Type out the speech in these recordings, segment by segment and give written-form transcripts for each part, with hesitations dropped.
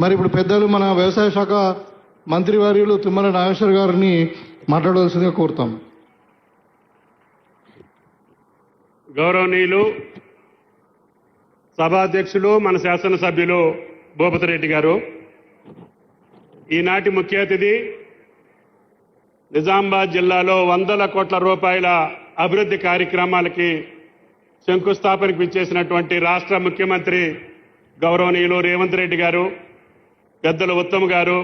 మరి ఇప్పుడు పెద్దలు మన వ్యవసాయ శాఖ మంత్రివర్యులు తుమ్మల నాగేశ్వర గారిని మాట్లాడవలసిందిగా కోరుతాం. గౌరవనీయులు సభాధ్యక్షులు మన శాసనసభ్యులు భూపతిరెడ్డి గారు, ఈనాటి ముఖ్య అతిథి నిజామాబాద్ జిల్లాలో వందల కోట్ల రూపాయల అభివృద్ధి కార్యక్రమాలకి శంకుస్థాపనకు ఇచ్చేసినటువంటి రాష్ట్ర ముఖ్యమంత్రి గౌరవనీయులు రేవంత్ రెడ్డి గారు, పెద్దలు ఉత్తమ్ గారు,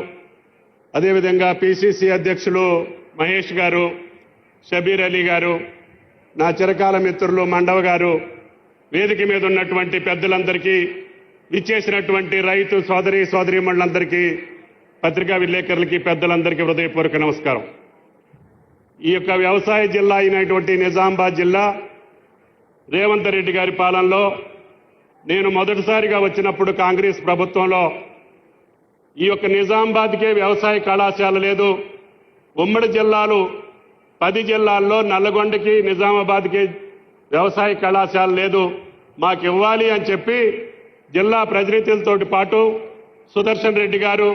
అదేవిధంగా పిసిసి అధ్యక్షులు మహేష్ గారు, షబీర్ అలీ గారు, నా చిరకాల మిత్రులు మండవ గారు, వేదిక మీద ఉన్నటువంటి పెద్దలందరికీ, ఇచ్చేసినటువంటి రైతు సోదరీమణులందరికీ, పత్రికా విలేకరులకి, పెద్దలందరికీ హృదయపూర్వక నమస్కారం. ఈ యొక్క వ్యవసాయ జిల్లా అయినటువంటి నిజామాబాద్ జిల్లా రేవంత్ రెడ్డి గారి పాలనలో నేను మొదటిసారిగా వచ్చినప్పుడు కాంగ్రెస్ ప్రభుత్వంలో ఈ యొక్క నిజామాబాద్కే వ్యవసాయ కళాశాల లేదు, ఉమ్మడి జిల్లాలు 10 జిల్లాల్లో నల్లగొండకి నిజామాబాద్కి వ్యవసాయ కళాశాల లేదు, మాకు ఇవ్వాలి అని చెప్పి జిల్లా ప్రతినిధులతో పాటు సుదర్శన్ రెడ్డి గారు,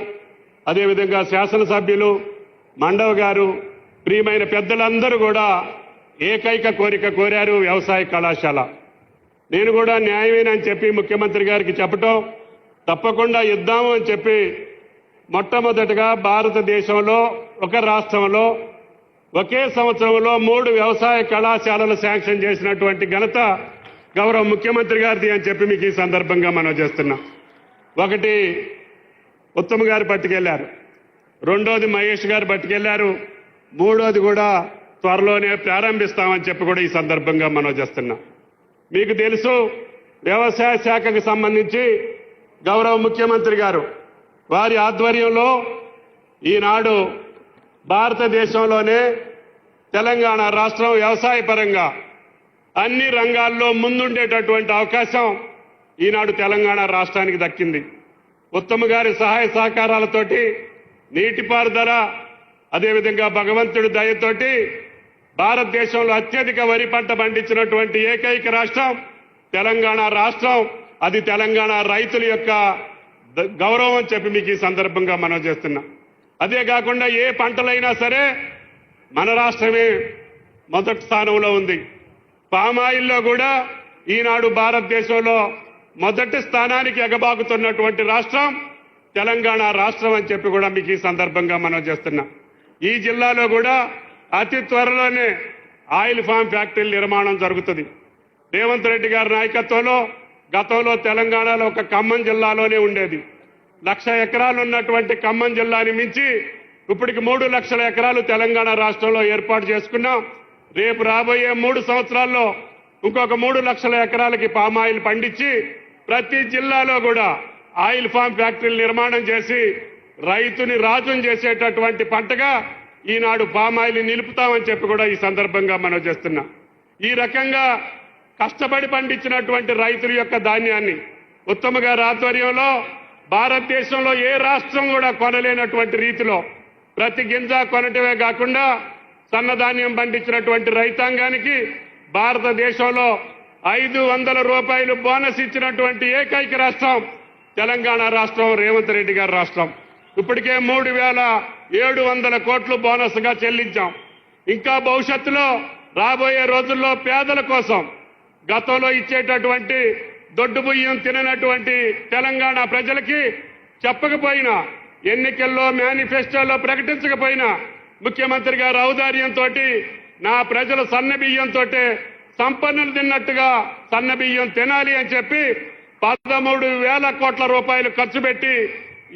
అదేవిధంగా శాసనసభ్యులు మండవ గారు, ప్రియమైన పెద్దలందరూ కూడా ఏకైక కోరిక కోరారు, వ్యవసాయ కళాశాల. నేను కూడా న్యాయమేనని చెప్పి ముఖ్యమంత్రి గారికి చెప్పటం, తప్పకుండా ఇద్దాము అని చెప్పి మొట్టమొదటిగా భారతదేశంలో ఒక రాష్ట్రంలో ఒకే సంవత్సరంలో 3 వ్యవసాయ కళాశాలలు శాంక్షన్ చేసినటువంటి ఘనత గౌరవ ముఖ్యమంత్రి గారిది అని చెప్పి మీకు ఈ సందర్భంగా మనం చేస్తున్నాం. ఒకటి ఉత్తమ్ గారు పట్టుకెళ్లారు, రెండోది మహేష్ గారు పట్టుకెళ్లారు, మూడోది కూడా త్వరలోనే ప్రారంభిస్తామని చెప్పి కూడా ఈ సందర్భంగా మనం చేస్తున్నాం. మీకు తెలుసు, వ్యవసాయ శాఖకు సంబంధించి గౌరవ ముఖ్యమంత్రి గారు వారి ఆధ్వర్యంలో ఈనాడు భారతదేశంలోనే తెలంగాణ రాష్ట్రం వ్యవసాయ పరంగా అన్ని రంగాల్లో ముందుండేటటువంటి అవకాశం ఈనాడు తెలంగాణ రాష్ట్రానికి దక్కింది. ఉత్తమ్ గారి సహాయ సహకారాలతోటి, నీటిపారుదల, అదేవిధంగా భగవంతుడి దయతోటి భారతదేశంలో అత్యధిక వరి పంట పండించినటువంటి ఏకైక రాష్ట్రం తెలంగాణ రాష్ట్రం. అది తెలంగాణ రైతుల యొక్క గౌరవం అని చెప్పి మీకు ఈ సందర్భంగా మనం చేస్తున్నాం. అదే కాకుండా ఏ పంటలైనా సరే మన రాష్ట్రమే మొదటి స్థానంలో ఉంది. పామాయిల్లో కూడా ఈనాడు భారతదేశంలో మొదటి స్థానానికి ఎగబాకుతున్నటువంటి రాష్ట్రం తెలంగాణ రాష్ట్రం అని చెప్పి కూడా మీకు ఈ సందర్భంగా మనం చేస్తున్నాం. ఈ జిల్లాలో కూడా అతి త్వరలోనే ఆయిల్ ఫామ్ ఫ్యాక్టరీ నిర్మాణం జరుగుతుంది. రేవంత్ రెడ్డి గారి నాయకత్వంలో గతంలో తెలంగాణలో ఒక ఖమ్మం జిల్లాలోనే ఉండేది. 1,00,000 ఎకరాలు ఉన్నటువంటి ఖమ్మం జిల్లాని మించి ఇప్పటికి 3 లక్షల ఎకరాలు తెలంగాణ రాష్ట్రంలో ఏర్పాటు చేసుకున్నాం. రేపు రాబోయే 3 సంవత్సరాల్లో ఇంకొక 3 లక్షల ఎకరాలకి పామాయిల్ పండించి ప్రతి జిల్లాలో కూడా ఆయిల్ ఫామ్ ఫ్యాక్టరీలు నిర్మాణం చేసి రైతుని రాజుని చేసేటటువంటి పంటగా ఈనాడు పామాయిల్ నిలుపుతామని చెప్పి కూడా ఈ సందర్భంగా మనం చేస్తున్నాం. ఈ రకంగా కష్టపడి పండించినటువంటి రైతుల యొక్క ధాన్యాన్ని ఉత్తమ్ గారి ఆధ్వర్యంలో భారతదేశంలో ఏ రాష్ట్రం కూడా కొనలేనటువంటి రీతిలో ప్రతి గింజ కొనటమే కాకుండా సన్నధాన్యం పండించినటువంటి రైతాంగానికి భారతదేశంలో 500 రూపాయలు బోనస్ ఇచ్చినటువంటి ఏకైక రాష్ట్రం తెలంగాణ రాష్ట్రం, రేవంత్ రెడ్డి గారి రాష్ట్రం. ఇప్పటికే 3,700 కోట్లు బోనస్ గా చెల్లించాం. ఇంకా భవిష్యత్తులో రాబోయే రోజుల్లో పేదల కోసం గతంలో ఇచ్చేటటువంటి దొడ్డు బియ్యం తిననటువంటి తెలంగాణ ప్రజలకి చెప్పకపోయినా, ఎన్నికల్లో మేనిఫెస్టోలో ప్రకటించకపోయినా ముఖ్యమంత్రి గారి ఔదార్యంతో నా ప్రజలు సన్న బియ్యంతో సంపన్నులు తిన్నట్టుగా సన్న బియ్యం తినాలి అని చెప్పి 13,000 కోట్ల రూపాయలు ఖర్చు పెట్టి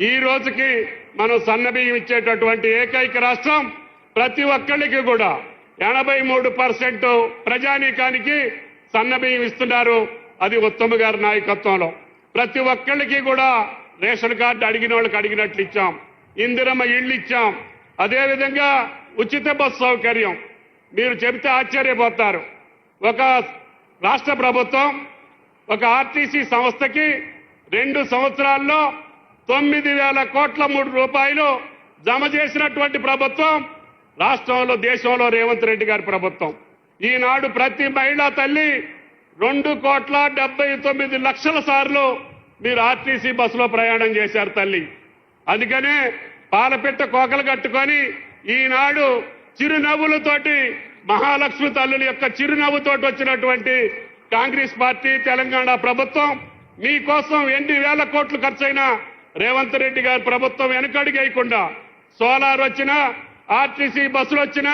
ఈ రోజుకి మనం సన్న బియ్యం ఇచ్చేటటువంటి ఏకైక రాష్ట్రం. ప్రతి ఒక్కరికి కూడా 83% ప్రజానీకానికి సన్న బియ్యం ఇస్తున్నారు. అది ఉత్తమ్ గారి నాయకత్వంలో. ప్రతి ఒక్కరికి కూడా రేషన్ కార్డు అడిగిన వాళ్ళకి అడిగినట్లు ఇచ్చాం. ఇందిరమ్మ ఇళ్లు ఇచ్చాం. అదేవిధంగా ఉచిత బస్సు సౌకర్యం. మీరు చెబితే ఆశ్చర్యపోతారు. ఒక రాష్ట్ర ప్రభుత్వం ఒక ఆర్టీసీ సంస్థకి 2 సంవత్సరాల్లో 9,000 కోట్ల రూపాయలు జమ చేసినటువంటి ప్రభుత్వం రాష్ట్రంలో, దేశంలో రేవంత్ రెడ్డి గారి ప్రభుత్వం. ఈనాడు ప్రతి మహిళా తల్లి 2,79,00,000 సార్లు మీరు ఆర్టీసీ బస్సులో ప్రయాణం చేశారు తల్లి. అందుకనే పాలపిట్ట కోకలు కట్టుకొని ఈనాడు చిరునవ్వులతోటి మహాలక్ష్మి తల్లుల యొక్క చిరునవ్వుతోటి వచ్చినటువంటి కాంగ్రెస్ పార్టీ తెలంగాణ ప్రభుత్వం మీకోసం ఎన్ని వేల కోట్లు ఖర్చైనా రేవంత్ రెడ్డి గారి ప్రభుత్వం వెనుకడుగేయకుండా సోలార్ వచ్చినా ఆర్టీసీ బస్సులు వచ్చినా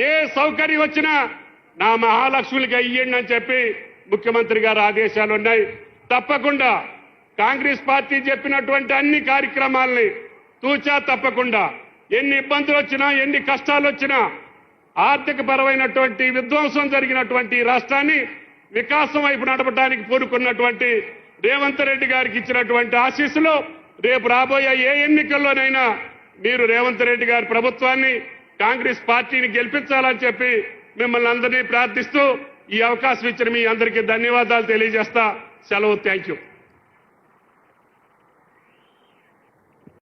ఏ సౌకర్యం వచ్చినా నా మహాలక్ష్మికి అయ్యండి అని చెప్పి ముఖ్యమంత్రి గారి ఆదేశాలు ఉన్నాయి. తప్పకుండా కాంగ్రెస్ పార్టీ చెప్పినటువంటి అన్ని కార్యక్రమాలని తూచా తప్పకుండా ఎన్ని ఇబ్బందులు వచ్చినా ఎన్ని కష్టాలు వచ్చినా ఆర్థిక పరమైనటువంటి విధ్వంసం జరిగినటువంటి రాష్ట్రాన్ని వికాసం వైపు నడపడానికి పూనుకున్నటువంటి రేవంత్ రెడ్డి గారికి ఇచ్చినటువంటి ఆశీస్సులు రేపు రాబోయే ఏ ఎన్నికల్లోనైనా మీరు రేవంత్ రెడ్డి గారి ప్రభుత్వాన్ని కాంగ్రెస్ పార్టీని గెలిపించాలని చెప్పి మిమ్మల్ని అందరినీ ప్రార్థిస్తూ ఈ అవకాశం ఇచ్చిన మీ అందరికీ ధన్యవాదాలు తెలియజేస్తా. సెలవు. Thank you.